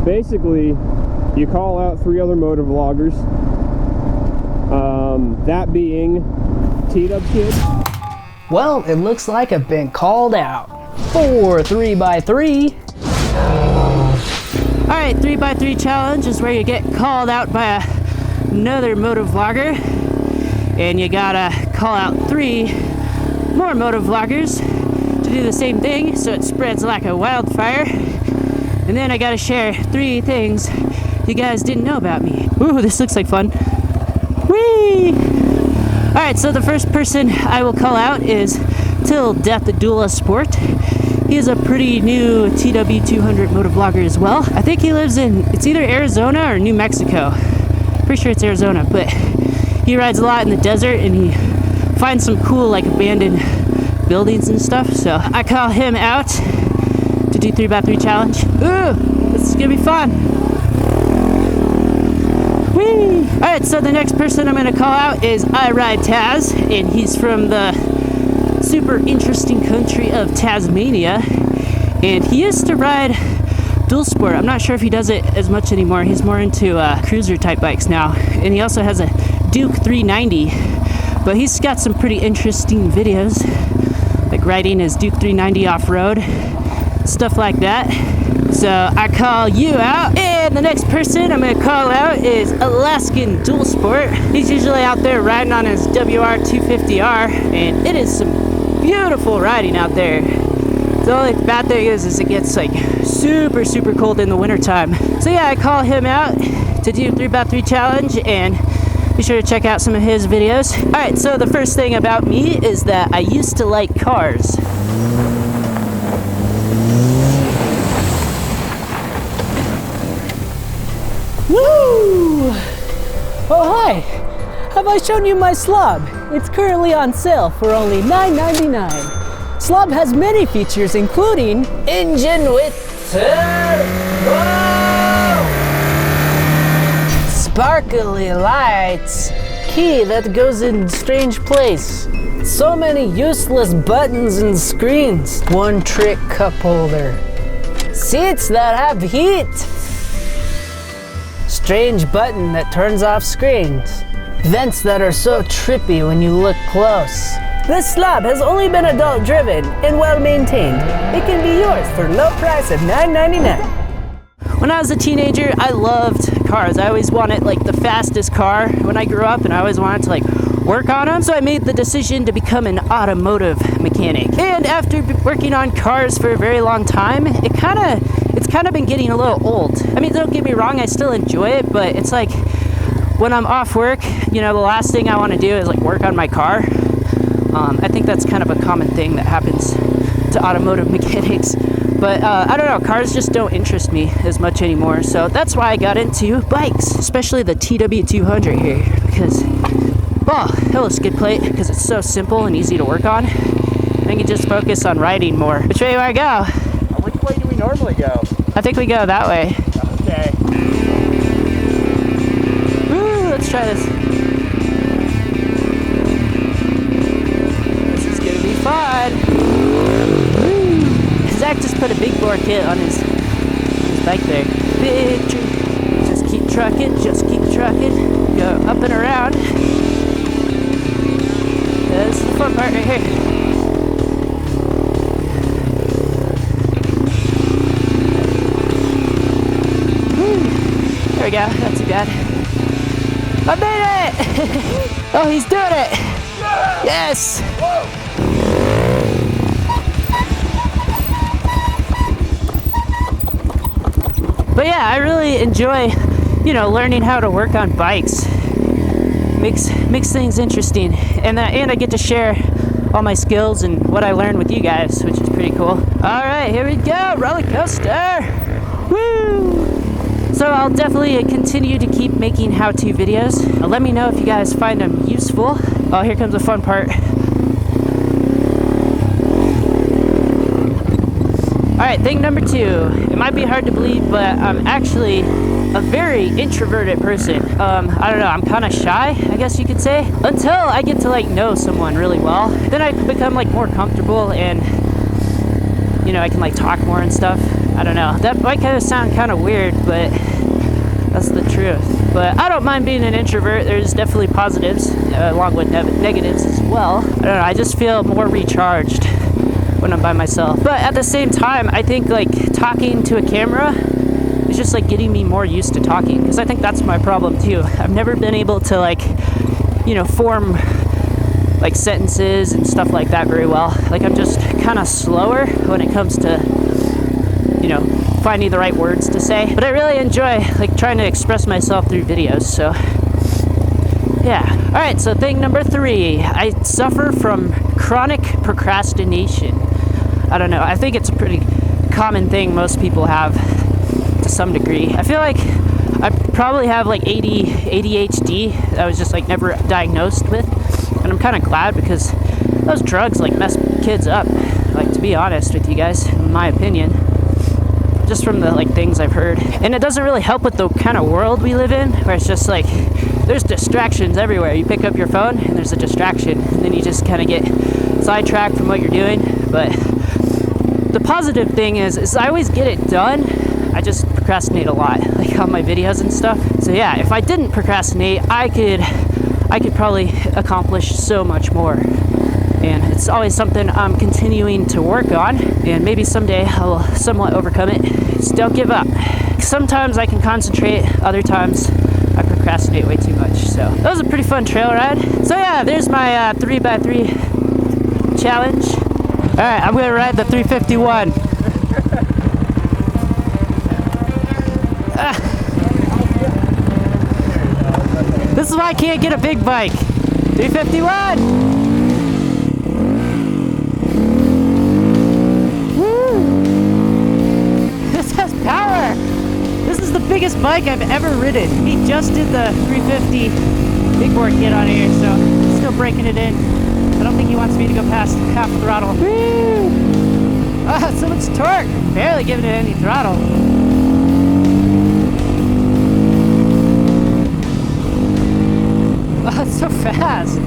basically, you call out 3 other Motovloggers, that being TDubsKid. Well, it looks like I've been called out for 3x3. Alright, 3x3 challenge is where you get called out by another Motovlogger, and you gotta call out 3 more Motovloggers to do the same thing so it spreads like a wildfire. And then I gotta share 3 things you guys didn't know about me. Ooh, this looks like fun. Whee! Alright, so the first person I will call out is TW200. He is a pretty new TW200 Motovlogger as well. I think he lives in, it's either Arizona or New Mexico. Pretty sure it's Arizona, but he rides a lot in the desert and he finds some cool like abandoned buildings and stuff. So I call him out to do 3x3 challenge. Ooh, this is gonna be fun. Whee! Alright, so the next person I'm gonna call out is I Ride Taz, and he's from the super interesting country of Tasmania, and he used to ride dual sport. I'm not sure if he does it as much anymore. He's more into cruiser type bikes now, and he also has a Duke 390, but he's got some pretty interesting videos, like riding his Duke 390 off-road, stuff like that. So I call you out. And the next person I'm gonna call out is Alaskan Dual Sport. He's usually out there riding on his WR250R, and it is some beautiful riding out there. The only bad thing is it gets like super cold in the wintertime. So yeah, I call him out to do 3x3 challenge, and be sure to check out some of his videos. Alright, so the first thing about me is that I used to like cars. Woo! Oh hi! Have I shown you my slub? It's currently on sale for only $9.99. Slub has many features including engine with turbo, sparkly lights, key that goes in strange place, so many useless buttons and screens, one trick cup holder, seats that have heat, strange button that turns off screens, vents that are so trippy when you look close. This slab has only been adult driven and well maintained. It can be yours for a low price of $9.99. When I was a teenager, I loved cars. I always wanted like the fastest car when I grew up, and I always wanted to like work on them. So I made the decision to become an automotive mechanic. And after working on cars for a very long time, it's kind of been getting a little old. I mean, don't get me wrong, I still enjoy it, but it's like when I'm off work, you know, the last thing I want to do is like work on my car. I think that's kind of a common thing that happens to automotive mechanics. But I don't know, cars just don't interest me as much anymore. So that's why I got into bikes, especially the TW200 here, because, oh, hello skid plate, because it's so simple and easy to work on. I can just focus on riding more. Which way do I go? Which way do we normally go? I think we go that way. Okay. Woo, let's try this. This is gonna be fun. Woo. Zach just put a big bore kit on his bike there. Big tree. Just keep trucking, Go up and around. This is the fun part right here. There we go, not too bad. I made it! Oh, he's doing it! Yes! But yeah, I really enjoy, you know, learning how to work on bikes. Makes things interesting. And I get to share all my skills and what I learned with you guys, which is pretty cool. Alright, here we go, roller coaster! Woo! So I'll definitely continue to keep making how-to videos. Let me know if you guys find them useful. Oh, here comes the fun part. Alright, thing number 2. It might be hard to believe, but I'm actually a very introverted person. I don't know, I'm kind of shy, I guess you could say. Until I get to like know someone really well. Then I become like more comfortable and, you know, I can like talk more and stuff. I don't know. That might kind of sound kind of weird, but that's the truth. But I don't mind being an introvert. There's definitely positives along with negatives as well. I don't know. I just feel more recharged when I'm by myself. But at the same time, I think like talking to a camera is just like getting me more used to talking, because I think that's my problem too. I've never been able to like, you know, form like sentences and stuff like that very well. Like I'm just kind of slower when it comes to, you know, finding the right words to say. But I really enjoy like trying to express myself through videos, so yeah. All right, so thing number 3, I suffer from chronic procrastination. I don't know, I think it's a pretty common thing most people have to some degree. I feel like I probably have like ADHD that I was just like never diagnosed with, and I'm kind of glad, because those drugs like mess kids up, like, to be honest with you guys, in my opinion, just from the like things I've heard. And it doesn't really help with the kind of world we live in, where it's just like there's distractions everywhere. You pick up your phone and there's a distraction, and then you just kind of get sidetracked from what you're doing. But the positive thing is I always get it done. I just procrastinate a lot, like on my videos and stuff. So yeah, if I didn't procrastinate, I could probably accomplish so much more. And it's always something I'm continuing to work on, and maybe someday I will somewhat overcome it. Just don't give up. Sometimes I can concentrate, other times I procrastinate way too much. So that was a pretty fun trail ride. So yeah, there's my 3x3 challenge. All right, I'm gonna ride the 351. This is why I can't get a big bike. 351! Woo! This has power! This is the biggest bike I've ever ridden. He just did the 350 big board kit on here, so still breaking it in. I don't think he wants me to go past half throttle. Woo! Oh, so much torque! Barely giving it any throttle. Oh, it's so fast.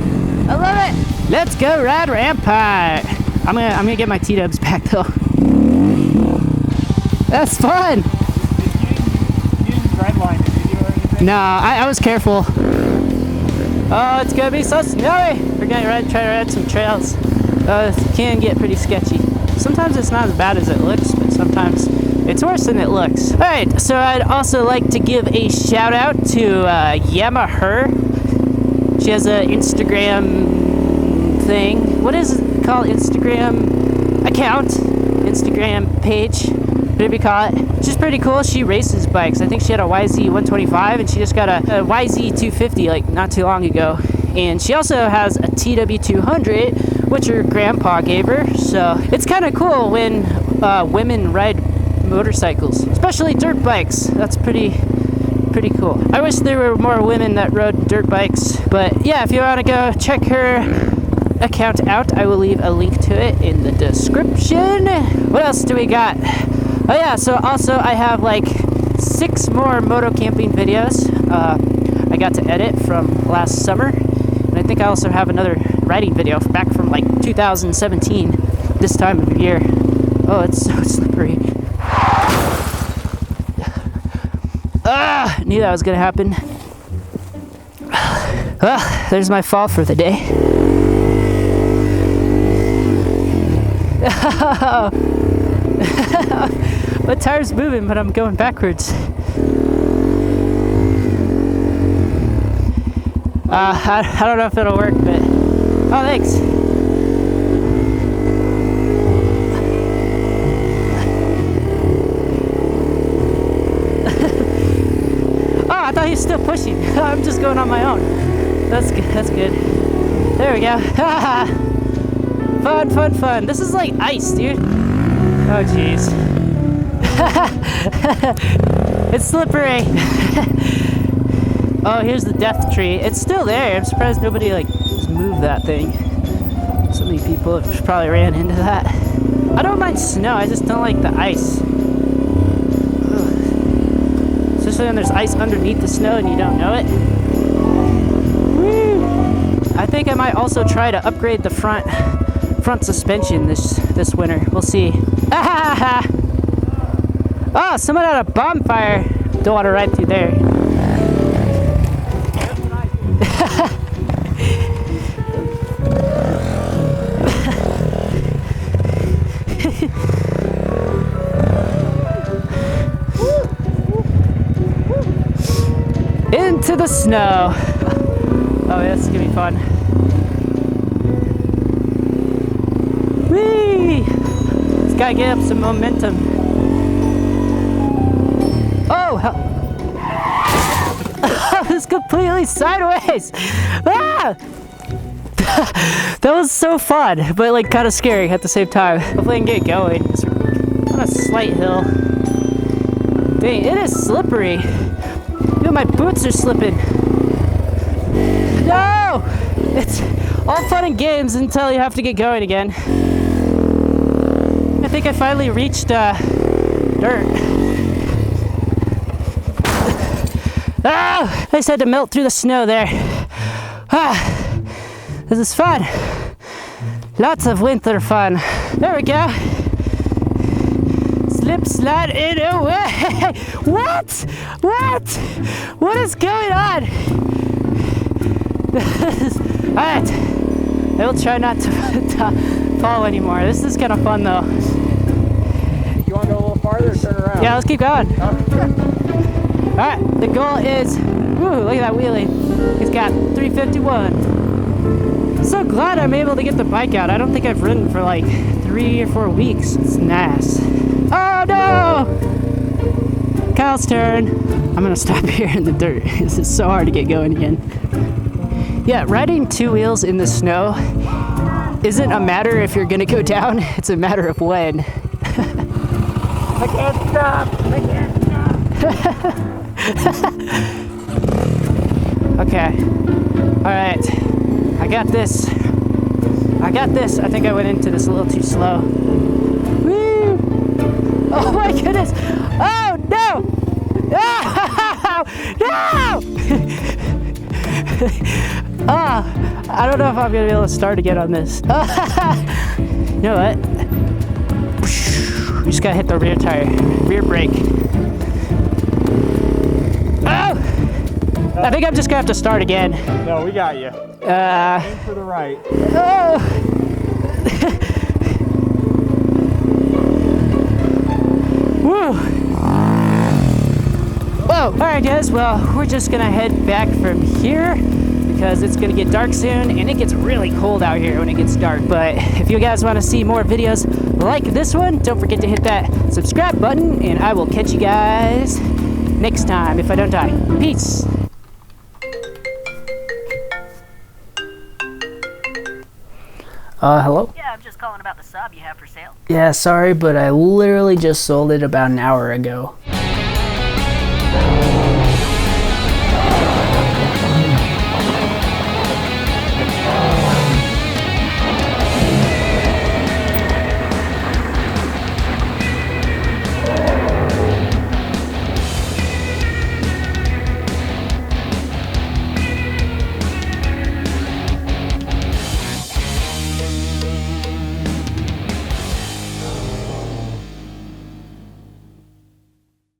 I love it. Let's go ride rampart. I'm gonna get my T-dubs back though. That's fun. You didn't drive line, did you, or anything? No, I was careful. Oh, it's gonna be so snowy. We're gonna try to ride some trails. It can get pretty sketchy. Sometimes it's not as bad as it looks, but sometimes it's worse than it looks. All right, so I'd also like to give a shout out to Yamaha. She has an Instagram thing. What is it called? Instagram account? Instagram page? Whatever you call it. She's pretty cool. She races bikes. I think she had a YZ125, and she just got a YZ250 like not too long ago. And she also has a TW200, which her grandpa gave her. So it's kind of cool when women ride motorcycles, especially dirt bikes. That's pretty cool. I wish there were more women that rode dirt bikes, but yeah, if you want to go check her account out, I will leave a link to it in the description. What else do we got? Oh yeah, so also I have like 6 more moto camping videos I got to edit from last summer, and I think I also have another riding video back from like 2017 this time of year. Oh, it's so slippery. Knew that was gonna happen. Well, there's my fall for the day. My tire's moving, but I'm going backwards. I don't know if it'll work, but oh, thanks. I thought he was still pushing. I'm just going on my own. That's good. That's good. There we go. Fun, fun, fun. This is like ice, dude. Oh, jeez. It's slippery. Oh, here's the death tree. It's still there. I'm surprised nobody like just moved that thing. So many people have probably ran into that. I don't mind snow. I just don't like the ice. Especially when there's ice underneath the snow and you don't know it. Woo. I think I might also try to upgrade the front suspension this winter. We'll see. Oh, someone had a bonfire. Don't want to ride through there. Into the snow. Oh, yeah, this is gonna be fun. Whee! Just gotta get up some momentum. Oh, that was completely sideways. Ah! That was so fun, but like kind of scary at the same time. Hopefully I can get going. It's on a slight hill. Dang, it is slippery. Dude, my boots are slipping. No! It's all fun and games until you have to get going again. I think I finally reached dirt. Ah! I just had to melt through the snow there. Ah! This is fun. Lots of winter fun. There we go. Slip, slide, in away. What? What? What is going on? Alright. I will try not to fall anymore. This is kind of fun though. You want to go a little farther or turn around? Yeah, let's keep going. Alright, the goal is, woo, look at that wheelie. He's got 351. So glad I'm able to get the bike out. I don't think I've ridden for like 3 or 4 weeks. It's nice. Oh no! Kyle's turn. I'm gonna stop here in the dirt. This is so hard to get going again. Yeah, riding 2 wheels in the snow isn't a matter if you're gonna go down, it's a matter of when. I can't stop! I can't stop! Okay. Alright. I got this. I got this. I think I went into this a little too slow. Woo! Oh my goodness! Oh no! No! Ah, I don't know if I'm gonna be able to start again on this. You know what? You just gotta hit the rear tire, rear brake. Oh! I think I'm just gonna have to start again. No, we got you. Aim for the right. Oh! Woo! Whoa! Alright guys, well, we're just gonna head back from here because it's gonna get dark soon and it gets really cold out here when it gets dark. But if you guys want to see more videos like this one, don't forget to hit that subscribe button and I will catch you guys next time if I don't die. Peace! Hello? Yeah, I'm just calling about the sub you have for sale. Yeah, sorry, but I literally just sold it about an hour ago.